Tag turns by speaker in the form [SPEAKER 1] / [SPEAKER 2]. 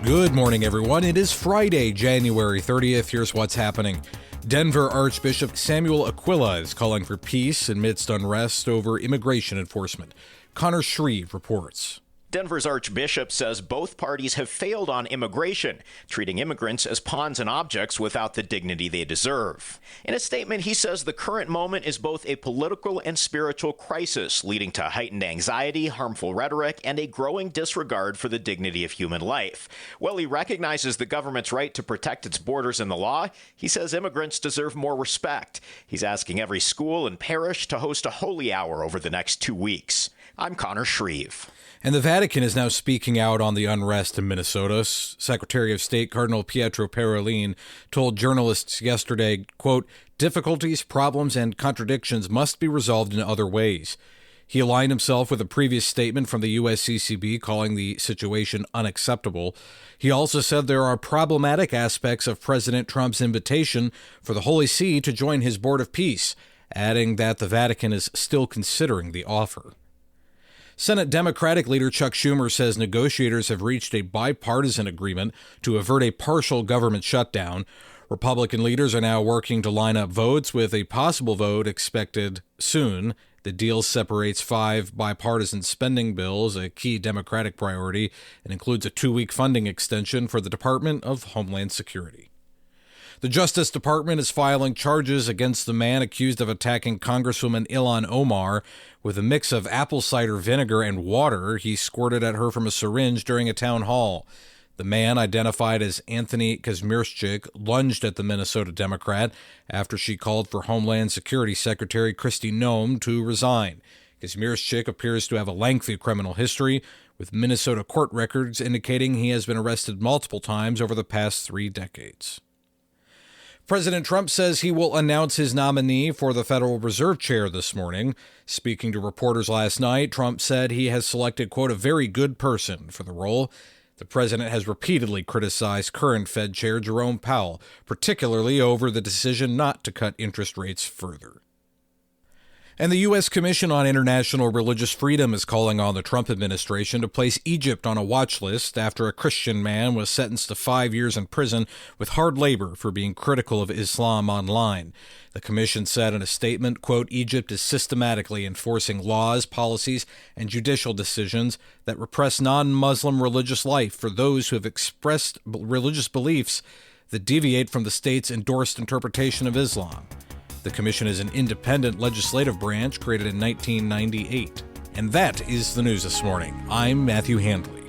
[SPEAKER 1] Good morning, everyone. It is Friday, January 30th. Here's what's happening. Denver Archbishop Samuel Aquila is calling for peace amidst unrest over immigration enforcement. Connor Shreve reports.
[SPEAKER 2] Denver's Archbishop says both parties have failed on immigration, treating immigrants as pawns and objects without the dignity they deserve. In a statement, he says the current moment is both a political and spiritual crisis, leading to heightened anxiety, harmful rhetoric, and a growing disregard for the dignity of human life. While he recognizes the government's right to protect its borders and the law, he says immigrants deserve more respect. He's asking every school and parish to host a holy hour over the next 2 weeks. I'm Connor Shreve.
[SPEAKER 1] And the Vatican is now speaking out on the unrest in Minnesota. Secretary of State Cardinal Pietro Parolin told journalists yesterday, quote, "Difficulties, problems, and contradictions must be resolved in other ways." He aligned himself with a previous statement from the USCCB calling the situation unacceptable. He also said there are problematic aspects of President Trump's invitation for the Holy See to join his Board of Peace, adding that the Vatican is still considering the offer. Senate Democratic leader Chuck Schumer says negotiators have reached a bipartisan agreement to avert a partial government shutdown. Republican leaders are now working to line up votes, with a possible vote expected soon. The deal separates 5 bipartisan spending bills, a key Democratic priority, and includes a 2-week funding extension for the Department of Homeland Security. The Justice Department is filing charges against the man accused of attacking Congresswoman Ilhan Omar with a mix of apple cider vinegar and water he squirted at her from a syringe during a town hall. The man, identified as Anthony Kazmierczak, lunged at the Minnesota Democrat after she called for Homeland Security Secretary Kristi Noem to resign. Kazmierczak appears to have a lengthy criminal history, with Minnesota court records indicating he has been arrested multiple times over the past 3 decades. President Trump says he will announce his nominee for the Federal Reserve chair this morning. Speaking to reporters last night, Trump said he has selected, quote, "a very good person" for the role. The president has repeatedly criticized current Fed Chair Jerome Powell, particularly over the decision not to cut interest rates further. And the U.S. Commission on International Religious Freedom is calling on the Trump administration to place Egypt on a watch list after a Christian man was sentenced to 5 years in prison with hard labor for being critical of Islam online. The commission said in a statement, quote, "Egypt is systematically enforcing laws, policies, and judicial decisions that repress non-Muslim religious life for those who have expressed religious beliefs that deviate from the state's endorsed interpretation of Islam." The commission is an independent legislative branch created in 1998. And that is the news this morning. I'm Matthew Handley.